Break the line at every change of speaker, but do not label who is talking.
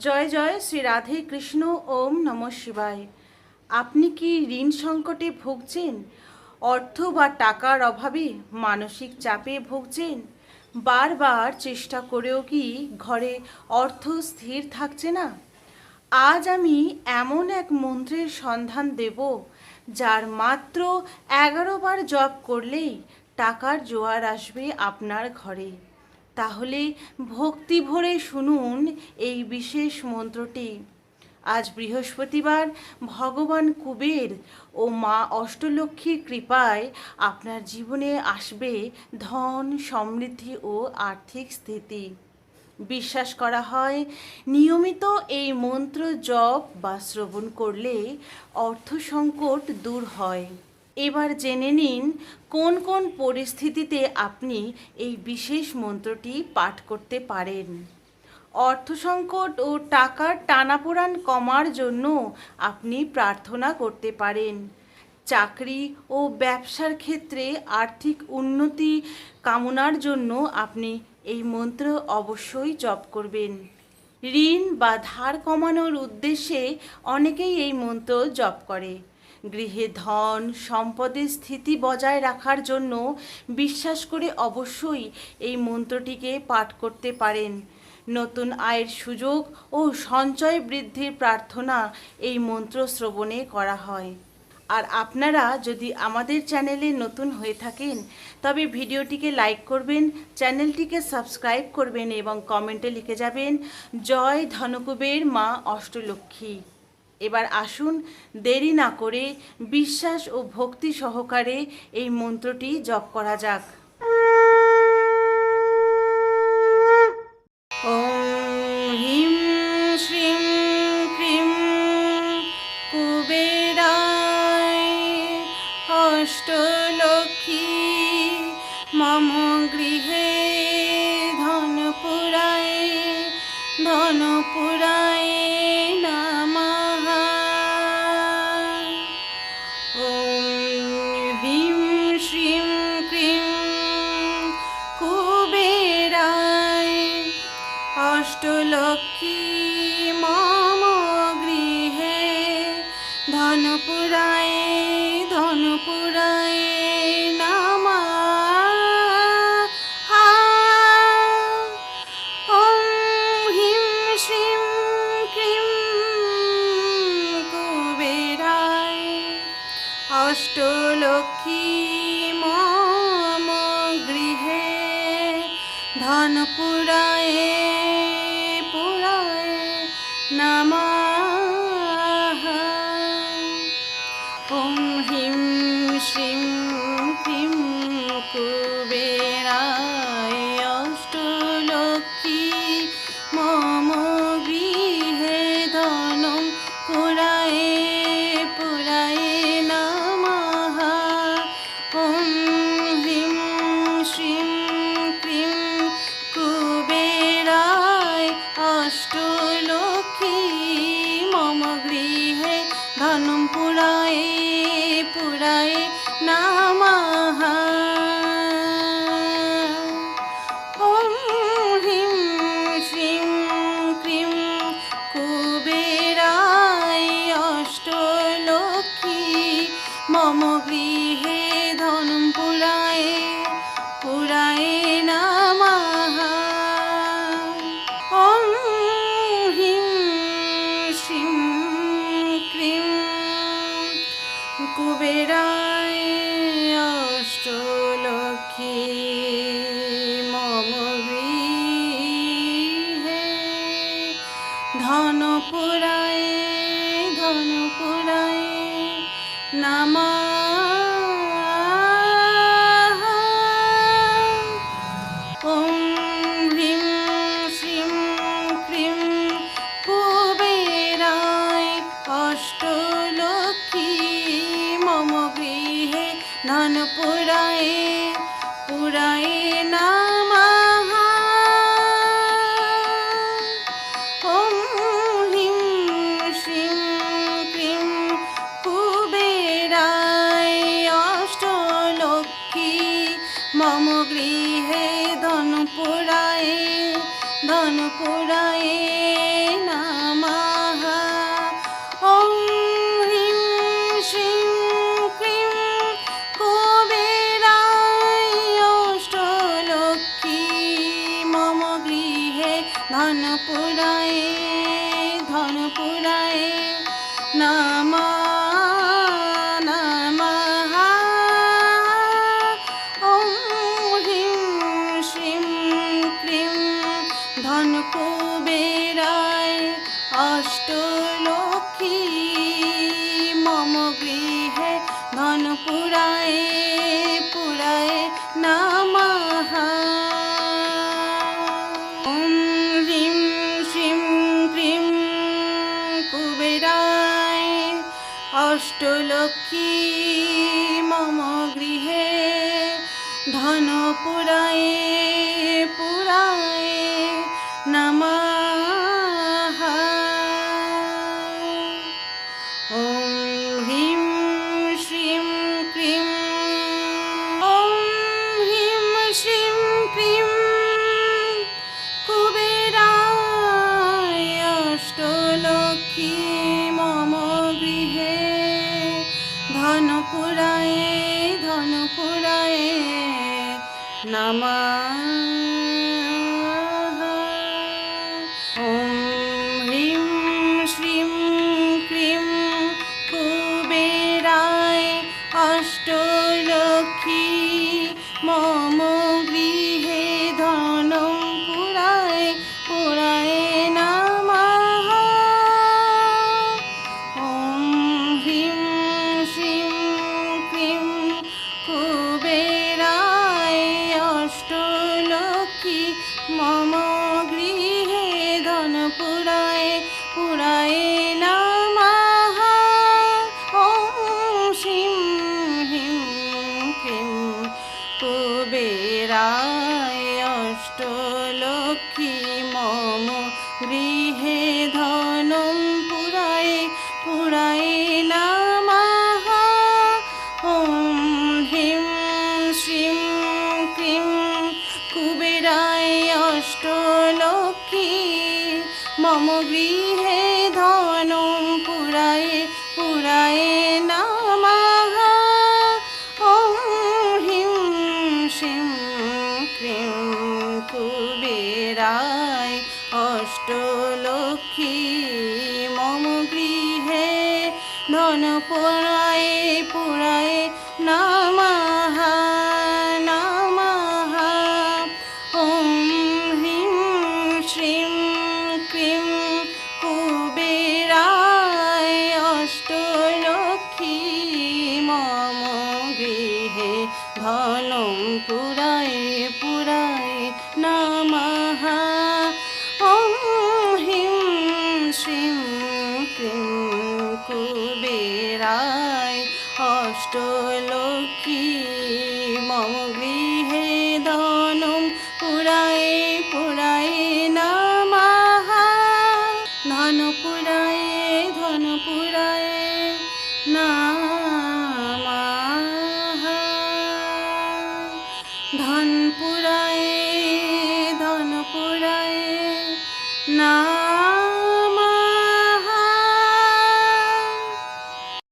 জয় জয় শ্রী রাধে কৃষ্ণ। ওম নমঃ শিবায়। আপনি কি ঋণ সংকটে ভুগছেন? অর্থ বা টাকার অভাবে মানসিক চাপে ভুগছেন? বারবার চেষ্টা করেও কি ঘরে অর্থ স্থির থাকছে না? আজ আমি এমন এক মন্ত্রের সন্ধান দেব, যার মাত্র 11 বার জপ করলেই টাকার জোয়ার আসবে আপনার ঘরে। তাহলে ভক্তি ভরে শুনুন এই বিশেষ মন্ত্রটি। আজ বৃহস্পতিবার, ভগবান কুবের ও মা অষ্টলক্ষ্মীর কৃপায় আপনার জীবনে আসবে ধন, সমৃদ্ধি ও আর্থিক স্থিতি। বিশ্বাস করা হয় নিয়মিত এই মন্ত্র জপ বা শ্রবণ করলে অর্থ সংকট দূর হয়। এবার জেনে নিন কোন কোন পরিস্থিতিতে আপনি এই বিশেষ মন্ত্রটি পাঠ করতে পারেন। অর্থ সংকট ও টাকার টানাপোড়েন কমার জন্য আপনি প্রার্থনা করতে পারেন। চাকরি ও ব্যবসার ক্ষেত্রে আর্থিক উন্নতি কামনার জন্য আপনি এই মন্ত্র অবশ্যই জপ করবেন। ঋণ বা ধার কমানোর উদ্দেশ্যে অনেকেই এই মন্ত্র জপ করে। গৃহে ধন সম্পদের স্থিতি বজায় রাখার জন্য বিশ্বাস করে অবশ্যই এই মন্ত্রটিকে পাঠ করতে পারেন। নতুন আয়ের সুযোগ ও সঞ্চয় বৃদ্ধির প্রার্থনা এই মন্ত্র শ্রবণে করা হয়। আর আপনারা যদি আমাদের চ্যানেলে নতুন হয়ে থাকেন তবে ভিডিওটিকে লাইক করবেন, চ্যানেলটিকে সাবস্ক্রাইব করবেন এবং কমেন্টে লিখে যাবেন জয় ধনকুবের মা অষ্টলক্ষ্মী। এবার আসুন দেরি না করে বিশ্বাস ও ভক্তি সহকারে এই মন্ত্রটি জপ করা যাক। ওম হ্রিম শ্রীম ক্রিম কুবেরায় অষ্টলক্ষ্মী মম গৃহে ধনপুরায় ধনপুরায় নমঃ। ওম হ্রিম শ্রীম ক্রিম কুবেরায় অষ্টলক্ষ্মী মম গৃহে ধনপুরায় ধনপুরায় নমঃ। ওম হ্রিম শ্রীম ক্রিম কুবেরায় অষ্টলক্ষ্মী মম গৃহে ধনপুরায় পুরায় নমঃ। ওম হ্রিম শ্রীম ক্রিম কুবেরায় অষ্টলক্ষ্মী মম গৃহে ধনম পুরায় পুরায় নমঃ। ওম হ্রিম শ্রীম ক্রিম কুবেরায় অষ্টলক্ষ্মী মম গৃহে ধনম পুরায় পুরায় নমঃ। ওম হ্রিম শ্রীম ক্রিম কুবেরায় অষ্টলক্ষ্মী মম গৃহে ধনম পুরায় পুরায় নমঃ। ওম হ্রিম শ্রীম ক্রিম কুবেরায় অষ্টলক্ষ্মী মম গৃহে ধনপুরায় ধনপুরায় নমঃ। ওম হ্রিম শ্রীম ক্রিম কুবেরায় অষ্টলক্ষ্মী মম গৃহে ধনপুরায় পুরায় নমঃ। ওম হ্রিম শ্রীম ক্রিম কুবেরায় পুরায়ে নমঃ। ওম হ্রিং শ্রীং ক্রিং কুবেরায় অষ্টলক্ষ্মী মম গৃহে ধনপুরায়ে ধনপুরায়ে নমঃ নমঃ। ওম হ্রিং শ্রীং ক্রিং ধনকুবেরায় অষ্টলক্ষ্মী মম গৃহে ধনপুরায়ে পুরায়ে নমঃ। ওম হ্রিং শ্রীং ক্রিং কুবেরায় অষ্টলক্ষ্মী মম গৃহে ধনপুরায়ে পুরায়ে নমঃ। ওম হ্রিং শ্রীং ক্রিং ওম হ্রিং শ্রীং ক্রিং কুবেরায় অষ্টলক্ষ্মী মম গৃহে ধনপুরায়ে ধনপুরায়ে নমঃ। ওম হ্রিং শ্রীং ক্রিং কুবেরায় অষ্টলক্ষ্মী মম গৃহে ধনম পুরায়ে পুরায়ে নমঃ। ওম হ্রিং শ্রীং ক্রিং কুবেরায় অষ্টলক্ষ্মী মম গৃহে ধনপুরায়ে পুরায়ে নমঃ। ওম শ্রীং হ্রিং ক্রিং কুবেরায় অষ্টলক্ষ্মী মম গৃহে ধনম পুরায়ে পুরায়ে নমঃ। ওম হ্রিং শ্রীং ক্রিং কুবেরায় অষ্টলক্ষ্মী মম গৃহে ধনম পুরায়ে পুরায়ে নমঃ। ওম হ্রিং শ্রীং ক্রিং কুবেরায় অষ্টলক্ষ্মী মম গৃহে ধনপুরায়ে পুরায়ে নমঃ নমঃ। ওম হ্রিং শ্রীং ক্রিং কুবেরায় অষ্টলক্ষ্মী মম গৃহে ধনম পুরায়ে পুরায়ে নমঃ। ওম হ্রিং শ্রীং ক্রিং কুবেরায় অষ্টলক্ষ্মী মম গৃহে ধনম পুরায়ে পুরায়ে নমঃ। ধনপুরায়ে ধনপুরায়ে নমঃ। ধনপুরায়ে